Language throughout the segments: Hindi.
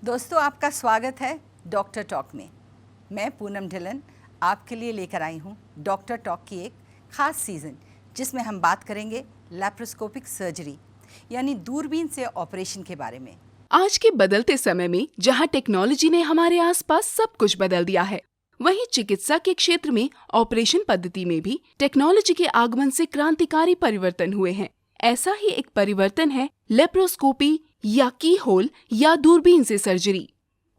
दोस्तों, आपका स्वागत है डॉक्टर टॉक में। मैं पूनम ढिलन आपके लिए लेकर आई हूँ डॉक्टर टॉक की एक ख़ास सीज़न, जिसमें हम बात करेंगे लैप्रोस्कोपिक सर्जरी यानी दूरबीन से ऑपरेशन के बारे में। आज के बदलते समय में जहां टेक्नोलॉजी ने हमारे आसपास सब कुछ बदल दिया है, वहीं चिकित्सा के क्षेत्र में ऑपरेशन पद्धति में भी टेक्नोलॉजी के आगमन से क्रांतिकारी परिवर्तन हुए हैं। ऐसा ही एक परिवर्तन है लेप्रोस्कोपी या की होल या दूरबीन से सर्जरी।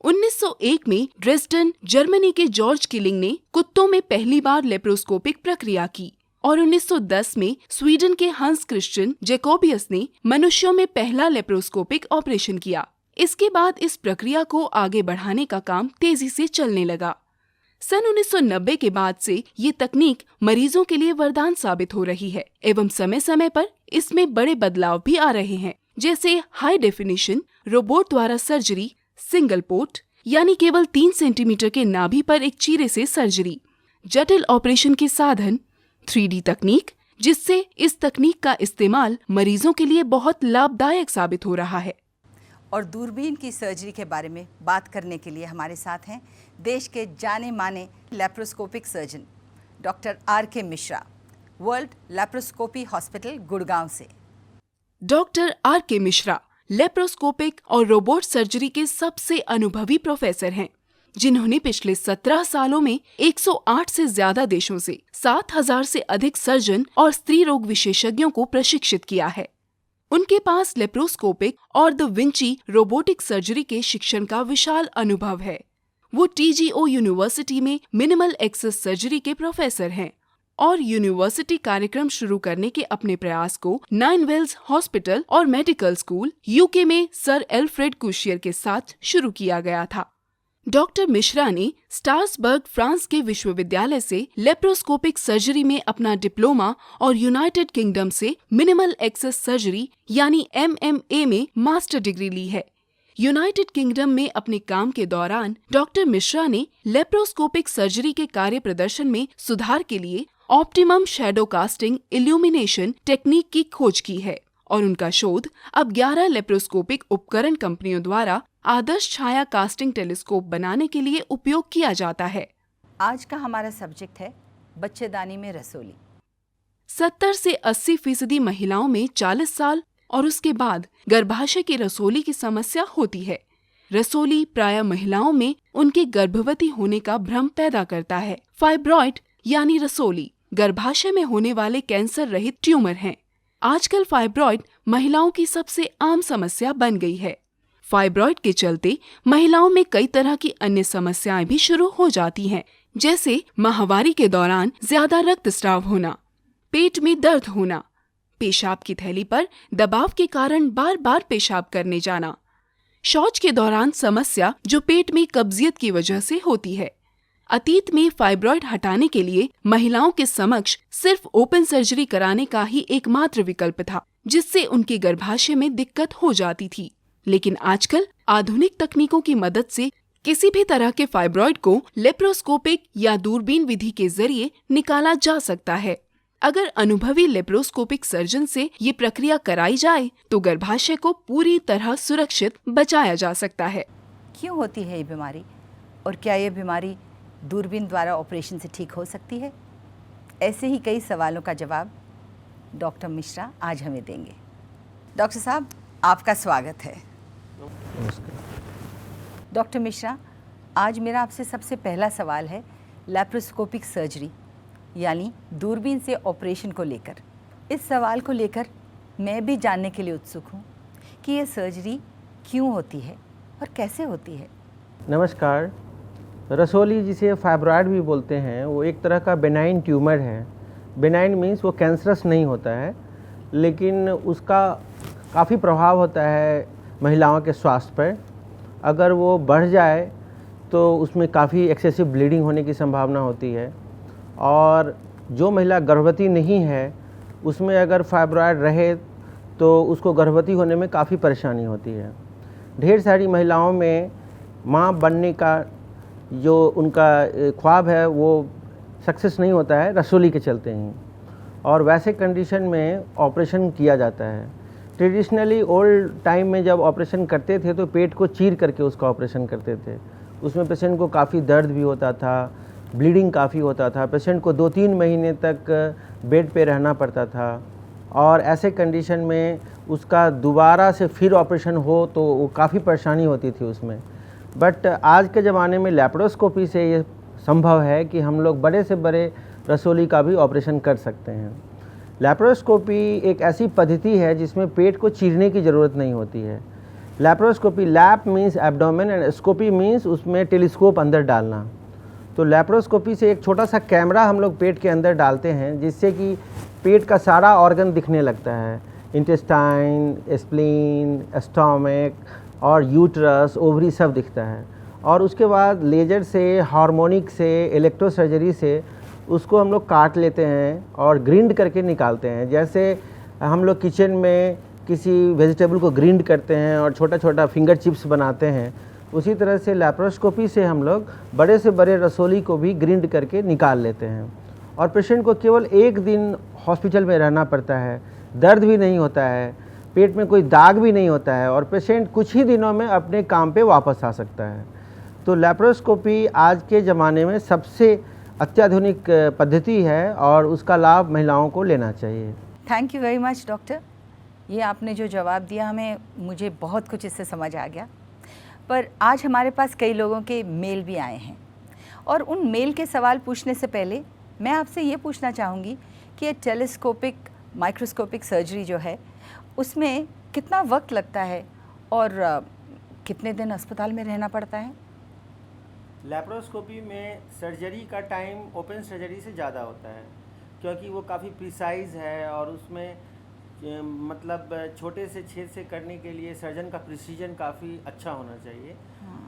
1901 में ड्रेसडन, जर्मनी के जॉर्ज किलिंग ने कुत्तों में पहली बार लेप्रोस्कोपिक प्रक्रिया की और 1910 में स्वीडन के हंस क्रिश्चियन जैकोबियस ने मनुष्यों में पहला लेप्रोस्कोपिक ऑपरेशन किया। इसके बाद इस प्रक्रिया को आगे बढ़ाने का काम तेजी से चलने लगा। सन 1990 के बाद से ये तकनीक मरीजों के लिए वरदान साबित हो रही है एवं समय समय पर इसमें बड़े बदलाव भी आ रहे हैं, जैसे हाई डेफिनेशन, रोबोट द्वारा सर्जरी, सिंगल पोर्ट यानी केवल 3 सेंटीमीटर के नाभि पर एक चीरे से सर्जरी, जटिल ऑपरेशन के साधन, 3D तकनीक, जिससे इस तकनीक का इस्तेमाल मरीजों के लिए बहुत लाभदायक साबित हो रहा है। और दूरबीन की सर्जरी के बारे में बात करने के लिए हमारे साथ हैं देश के जाने माने laparoscopic surgeon doctor R.K. Mishra, world laparoscopy hospital Gurgaon से। Doctor R.K. मिश्रा लेप्रोस्कोपिक और रोबोट सर्जरी के सबसे अनुभवी प्रोफेसर हैं, जिन्होंने पिछले 17 सालों में 108 से ज्यादा देशों से 7000 से अधिक सर्जन और स्त्री रोग विशेषज्ञों को प्रशिक्षित किया है। उनके पास लेप्रोस्कोपिक और द विंची रोबोटिक सर्जरी के शिक्षण का विशाल अनुभव है। वो TGO यूनिवर्सिटी में मिनिमल एक्सेस सर्जरी के प्रोफेसर हैं और यूनिवर्सिटी कार्यक्रम शुरू करने के अपने प्रयास को 9 वेल्स हॉस्पिटल और मेडिकल स्कूल UK में सर एल्फ्रेड कुशियर के साथ शुरू किया गया था। डॉक्टर मिश्रा ने स्ट्रासबर्ग, फ्रांस के विश्वविद्यालय से लेप्रोस्कोपिक सर्जरी में अपना डिप्लोमा और यूनाइटेड किंगडम से मिनिमल एक्सेस सर्जरी यानी MMA में मास्टर डिग्री ली है। यूनाइटेड किंगडम में अपने काम के दौरान डॉक्टर मिश्रा ने लेप्रोस्कोपिक सर्जरी के कार्य प्रदर्शन में सुधार के लिए optimum shadow casting illumination technique की खोज की है और उनका शोध अब 11 लेप्रोस्कोपिक उपकरण कंपनियों द्वारा आदर्श छाया कास्टिंग टेलीस्कोप बनाने के लिए उपयोग किया जाता है। आज का हमारा सब्जेक्ट है बच्चेदानी में रसोली। 70 से 80% महिलाओं में 40 साल और उसके बाद गर्भाशय की रसोली की समस्या होती है। रसोली प्रायः महिलाओं में उनके गर्भवती होने का भ्रम पैदा करता है। फाइब्रॉइड यानी रसोली गर्भाशय में होने वाले कैंसर रहित ट्यूमर हैं। आजकल फाइब्रॉइड महिलाओं की सबसे आम समस्या बन गई है। फाइब्रॉइड के चलते महिलाओं में कई तरह की अन्य समस्याएं भी शुरू हो जाती हैं, जैसे माहवारी के दौरान ज्यादा रक्तस्राव होना, पेट में दर्द होना, पेशाब की थैली पर दबाव के कारण बार बार पेशाब करने जाना, शौच के दौरान समस्या जो पेट में कब्जियत की वजह से होती है। अतीत में फाइब्रॉइड हटाने के लिए महिलाओं के समक्ष सिर्फ ओपन सर्जरी कराने का ही एकमात्र विकल्प था, जिससे उनके गर्भाशय में दिक्कत हो जाती थी। लेकिन आजकल आधुनिक तकनीकों की मदद से किसी भी तरह के फाइब्रॉइड को लेप्रोस्कोपिक या दूरबीन विधि के जरिए निकाला जा सकता है। अगर अनुभवी लेप्रोस्कोपिक सर्जन से ये प्रक्रिया कराई जाए तो गर्भाशय को पूरी तरह सुरक्षित बचाया जा सकता है। क्यों होती है ये बीमारी और क्या ये बीमारी दूरबीन द्वारा ऑपरेशन से ठीक हो सकती है? ऐसे ही कई सवालों का जवाब डॉक्टर मिश्रा आज हमें देंगे। डॉक्टर साहब, आपका स्वागत है। डॉक्टर मिश्रा, आज मेरा आपसे सबसे पहला सवाल है लैप्रोस्कोपिक सर्जरी यानी दूरबीन से ऑपरेशन को लेकर। इस सवाल को लेकर मैं भी जानने के लिए उत्सुक हूँ कि यह सर्जरी क्यों होती है और कैसे होती है। नमस्कार। रसोली, जिसे फाइब्रॉइड भी बोलते हैं, वो एक तरह का बेनाइन ट्यूमर है। बेनाइन मीन्स वो कैंसरस नहीं होता है, लेकिन उसका काफ़ी प्रभाव होता है महिलाओं के स्वास्थ्य पर। अगर वो बढ़ जाए तो उसमें काफ़ी एक्सेसिव ब्लीडिंग होने की संभावना होती है और जो महिला गर्भवती नहीं है उसमें अगर फाइब्रॉइड रहे तो उसको गर्भवती होने में काफ़ी परेशानी होती है। ढेर सारी महिलाओं में माँ बनने का जो उनका ख्वाब है वो सक्सेस नहीं होता है रसोली के चलते ही, और वैसे कंडीशन में ऑपरेशन किया जाता है। ट्रेडिशनली ओल्ड टाइम में जब ऑपरेशन करते थे तो पेट को चीर करके उसका ऑपरेशन करते थे। उसमें पेशेंट को काफ़ी दर्द भी होता था, ब्लीडिंग काफ़ी होता था, पेशेंट को 2-3 महीने तक बेड पे रहना पड़ता था और ऐसे कंडीशन में उसका दोबारा से फिर ऑपरेशन हो तो वो काफ़ी परेशानी होती थी उसमें। बट आज के ज़माने में लैप्रोस्कोपी से ये संभव है कि हम लोग बड़े से बड़े रसोली का भी ऑपरेशन कर सकते हैं। लैप्रोस्कोपी एक ऐसी पद्धति है जिसमें पेट को चीरने की ज़रूरत नहीं होती है। Laparoscopy, lap means abdomen and scopy means उसमें टेलीस्कोप अंदर डालना। तो लैप्रोस्कोपी से एक छोटा सा कैमरा हम लोग पेट के अंदर डालते हैं जिससे कि पेट का सारा ऑर्गन दिखने लगता है, इंटेस्टाइन, स्प्लीन, स्टोमक और यूट्रस, ओवरी सब दिखता है। और उसके बाद लेजर से, हार्मोनिक से, इलेक्ट्रोसर्जरी से उसको हम लोग काट लेते हैं और ग्रिंड करके निकालते हैं। जैसे हम लोग किचन में किसी वेजिटेबल को ग्रिंड करते हैं और छोटा छोटा फिंगर चिप्स बनाते हैं, उसी तरह से लैप्रोस्कोपी से हम लोग बड़े से बड़े रसोली को भी ग्रिंड करके निकाल लेते हैं। और पेशेंट को केवल 1 दिन हॉस्पिटल में रहना पड़ता है, दर्द भी नहीं होता है, पेट में कोई दाग भी नहीं होता है और पेशेंट कुछ ही दिनों में अपने काम पे वापस आ सकता है। तो लैप्रोस्कोपी आज के ज़माने में सबसे अत्याधुनिक पद्धति है और उसका लाभ महिलाओं को लेना चाहिए। Thank you very much doctor. ये आपने जो जवाब दिया मुझे बहुत कुछ इससे समझ आ गया। पर आज हमारे पास कई लोगों के मेल भी आए हैं और उन मेल के सवाल पूछने से पहले मैं आपसे ये पूछना चाहूँगी कि ये टेलीस्कोपिक माइक्रोस्कोपिक सर्जरी जो है उसमें कितना वक्त लगता है और कितने दिन अस्पताल में रहना पड़ता है? लैप्रोस्कोपी में सर्जरी का टाइम ओपन सर्जरी से ज़्यादा होता है क्योंकि वो काफ़ी प्रिसाइज है और उसमें मतलब छोटे से छेद से करने के लिए सर्जन का प्रिसीजन काफ़ी अच्छा होना चाहिए।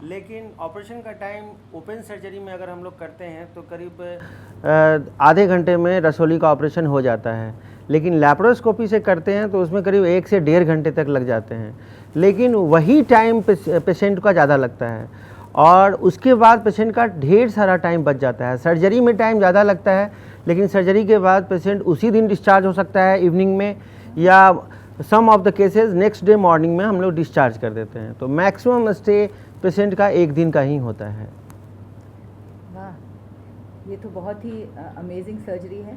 लेकिन ऑपरेशन का टाइम ओपन सर्जरी में अगर हम लोग करते हैं तो करीब आधे घंटे में रसोली का ऑपरेशन हो जाता है, लेकिन लैप्रोस्कोपी से करते हैं तो उसमें करीब 1 से 1.5 घंटे तक लग जाते हैं। लेकिन वही टाइम पेशेंट का ज़्यादा लगता है और उसके बाद पेशेंट का ढेर सारा टाइम बच जाता है। सर्जरी में टाइम ज़्यादा लगता है, लेकिन सर्जरी के बाद पेशेंट उसी दिन डिस्चार्ज हो सकता है इवनिंग में, या some of the cases next day morning में हम लोग डिस्चार्ज कर देते हैं। तो मैक्सिमम स्टे पेशेंट का 1 दिन का ही होता है। वाह, ये तो बहुत ही अमेजिंग सर्जरी है।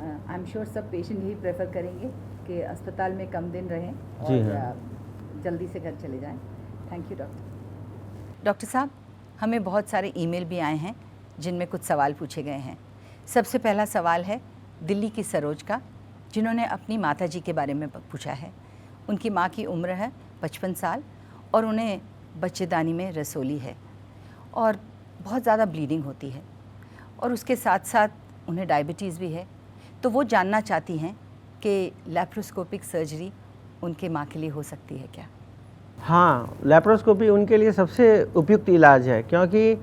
आई एम श्योर सब पेशेंट यही प्रेफर करेंगे कि अस्पताल में कम दिन रहें और जल्दी से घर चले जाएं। Thank you doctor. डॉक्टर साहब, हमें बहुत सारे ईमेल भी आए हैं जिनमें कुछ सवाल पूछे गए हैं। सबसे पहला सवाल है दिल्ली की सरोज का, जिन्होंने अपनी माताजी के बारे में पूछा है। उनकी माँ की उम्र है 55 साल और उन्हें बच्चेदानी में रसोली है और बहुत ज़्यादा ब्लीडिंग होती है और उसके साथ साथ उन्हें डायबिटीज़ भी है। तो वो जानना चाहती हैं कि लैप्रोस्कोपिक सर्जरी उनके माँ के लिए हो सकती है क्या? हाँ, लैप्रोस्कोपी उनके लिए सबसे उपयुक्त इलाज है क्योंकि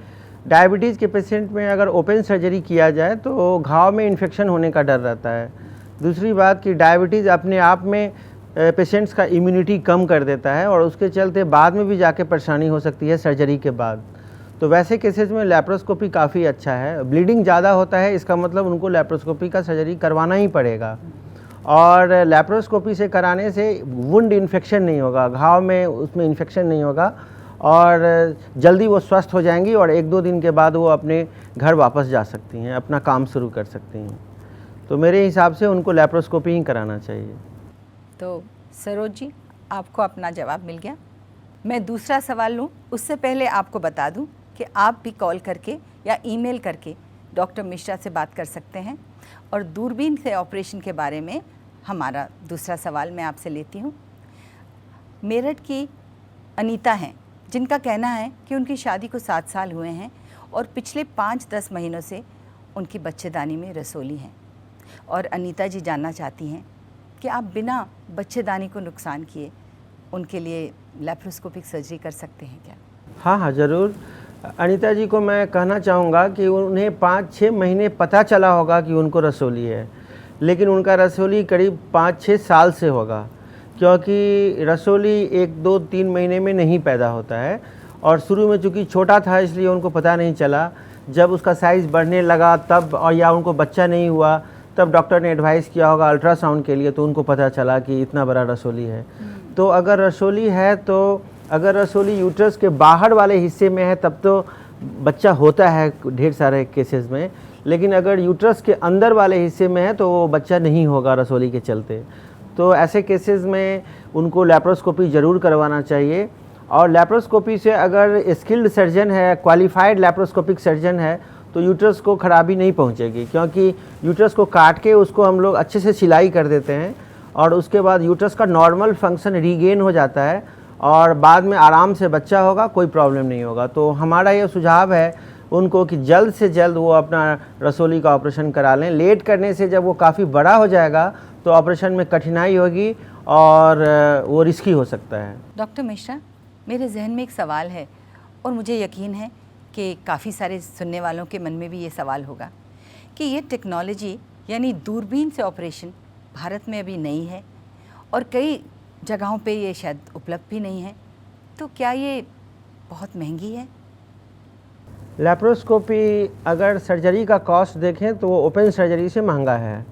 डायबिटीज़ के पेशेंट में अगर ओपन सर्जरी किया जाए तो घाव में इन्फेक्शन होने का डर रहता है। दूसरी बात कि डायबिटीज़ अपने आप में पेशेंट्स का इम्यूनिटी कम कर देता है और उसके चलते बाद में भी जाके परेशानी हो सकती है सर्जरी के बाद। तो वैसे केसेस में लैप्रोस्कोपी काफ़ी अच्छा है। ब्लीडिंग ज़्यादा होता है, इसका मतलब उनको लैप्रोस्कोपी का सर्जरी करवाना ही पड़ेगा और लैप्रोस्कोपी से कराने से वुंड इन्फेक्शन नहीं होगा, घाव में उसमें इन्फेक्शन नहीं होगा और जल्दी वो स्वस्थ हो जाएंगी और 1-2 दिन के बाद वो अपने घर वापस जा सकती हैं, अपना काम शुरू कर सकती हैं। तो मेरे हिसाब से उनको लैप्रोस्कोपी ही कराना चाहिए। तो सरोज जी, आपको अपना जवाब मिल गया। मैं दूसरा सवाल लूँ उससे पहले आपको बता दूँ कि आप भी कॉल करके या ईमेल करके डॉक्टर मिश्रा से बात कर सकते हैं और दूरबीन से ऑपरेशन के बारे में हमारा दूसरा सवाल मैं आपसे लेती हूँ। मेरठ की अनीता हैं, जिनका कहना है कि उनकी शादी को 7 साल हुए हैं और पिछले 5-10 महीनों से उनकी बच्चेदानी में रसोली हैं और अनीता जी जानना चाहती हैं कि आप बिना बच्चेदानी को नुकसान किए उनके लिए लैप्रोस्कोपिक सर्जरी कर सकते हैं क्या? हाँ, ज़रूर। अनीता जी को मैं कहना चाहूँगा कि उन्हें 5-6 महीने पता चला होगा कि उनको रसोली है, लेकिन उनका रसोली करीब 5-6 साल से होगा क्योंकि रसोली 1-2-3 महीने में नहीं पैदा होता है और शुरू में चूँकि छोटा था इसलिए उनको पता नहीं चला। जब उसका साइज़ बढ़ने लगा तब और या उनको बच्चा नहीं हुआ तब डॉक्टर ने एडवाइस किया होगा अल्ट्रासाउंड के लिए, तो उनको पता चला कि इतना बड़ा रसोली है। तो अगर रसोली है, तो अगर रसोली यूट्रस के बाहर वाले हिस्से में है तब तो बच्चा होता है ढेर सारे केसेस में, लेकिन अगर यूट्रस के अंदर वाले हिस्से में है तो वो बच्चा नहीं होगा रसोली के चलते। तो ऐसे केसेस में उनको लैप्रोस्कोपी ज़रूर करवाना चाहिए। और लैप्रोस्कोपी से अगर स्किल्ड सर्जन है, क्वालिफाइड लैप्रोस्कोपिक सर्जन है, तो यूट्रस को खराबी नहीं पहुंचेगी, क्योंकि यूट्रस को काट के उसको हम लोग अच्छे से सिलाई कर देते हैं और उसके बाद यूट्रस का नॉर्मल फंक्शन रीगेन हो जाता है और बाद में आराम से बच्चा होगा, कोई प्रॉब्लम नहीं होगा। तो हमारा ये सुझाव है उनको कि जल्द से जल्द वो अपना रसोली का ऑपरेशन करा लें। लेट करने से जब वो काफ़ी बड़ा हो जाएगा तो ऑपरेशन में कठिनाई होगी और वो रिस्की हो सकता है। डॉक्टर मिश्रा, मेरे जहन में एक सवाल है और मुझे यकीन है कि काफ़ी सारे सुनने वालों के मन में भी ये सवाल होगा कि ये टेक्नोलॉजी यानी दूरबीन से ऑपरेशन भारत में अभी नहीं है और कई जगहों पे ये शायद उपलब्ध भी नहीं है, तो क्या ये बहुत महंगी है? लैप्रोस्कोपी अगर सर्जरी का कॉस्ट देखें तो वो ओपन सर्जरी से महंगा है,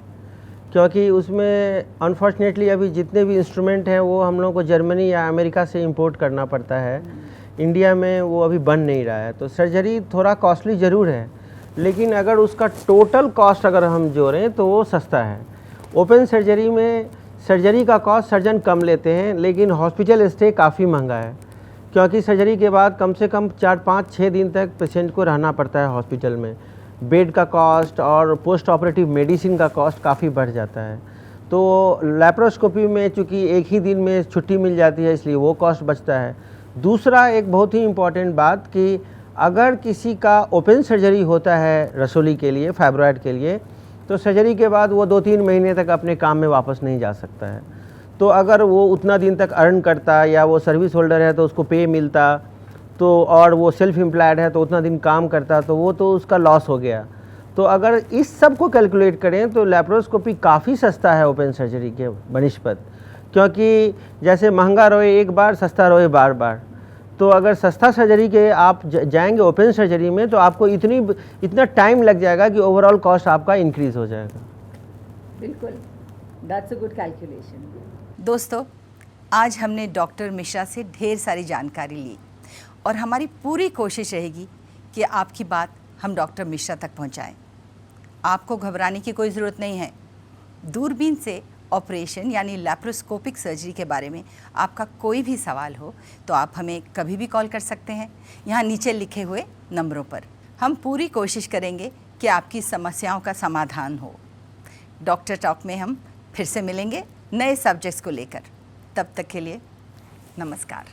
क्योंकि उसमें अनफॉर्चुनेटली अभी जितने भी इंस्ट्रूमेंट हैं वो हम लोग को जर्मनी या अमेरिका से इंपोर्ट करना पड़ता है। इंडिया में वो अभी बन नहीं रहा है, तो सर्जरी थोड़ा कॉस्टली ज़रूर है, लेकिन अगर उसका टोटल कॉस्ट अगर हम जोड़ें तो वो सस्ता है। ओपन सर्जरी में सर्जरी का कॉस्ट सर्जन कम लेते हैं, लेकिन हॉस्पिटल स्टे काफ़ी महंगा है, क्योंकि सर्जरी के बाद कम से कम 4-5-6 दिन तक पेशेंट को रहना पड़ता है हॉस्पिटल में। बेड का कॉस्ट और पोस्ट ऑपरेटिव मेडिसिन का कॉस्ट काफ़ी बढ़ जाता है। तो लैप्रोस्कोपी में चूँकि एक ही दिन में छुट्टी मिल जाती है, इसलिए वो कॉस्ट बचता है। दूसरा एक बहुत ही इम्पॉर्टेंट बात कि अगर किसी का ओपन सर्जरी होता है रसोली के लिए, फाइब्रॉयड के लिए, तो सर्जरी के बाद वो 2-3 महीने तक अपने काम में वापस नहीं जा सकता है। तो अगर वो उतना दिन तक अर्न करता या वो सर्विस होल्डर है तो उसको पे मिलता, तो और वो सेल्फ एम्प्लॉयड है तो उतना दिन काम करता, तो वो तो उसका लॉस हो गया। तो अगर इस सब को कैलकुलेट करें तो लैप्रोस्कोपी काफ़ी सस्ता है ओपन सर्जरी के बनिस्बत, क्योंकि जैसे महंगा रोए एक बार, सस्ता रोए बार बार। तो अगर सस्ता सर्जरी के आप जाएंगे ओपन सर्जरी में तो आपको इतना टाइम लग जाएगा कि ओवरऑल कॉस्ट आपका इंक्रीज़ हो जाएगा। बिल्कुल, दैट्स अ गुड कैलकुलेशन। दोस्तों, आज हमने डॉक्टर मिश्रा से ढेर सारी जानकारी ली और हमारी पूरी कोशिश रहेगी कि आपकी बात हम डॉक्टर मिश्रा तक पहुंचाएं। आपको घबराने की कोई ज़रूरत नहीं है। दूरबीन से ऑपरेशन यानी लैप्रोस्कोपिक सर्जरी के बारे में आपका कोई भी सवाल हो तो आप हमें कभी भी कॉल कर सकते हैं यहाँ नीचे लिखे हुए नंबरों पर। हम पूरी कोशिश करेंगे कि आपकी समस्याओं का समाधान हो। डॉक्टर टॉक में हम फिर से मिलेंगे नए सब्जेक्ट्स को लेकर। तब तक के लिए नमस्कार।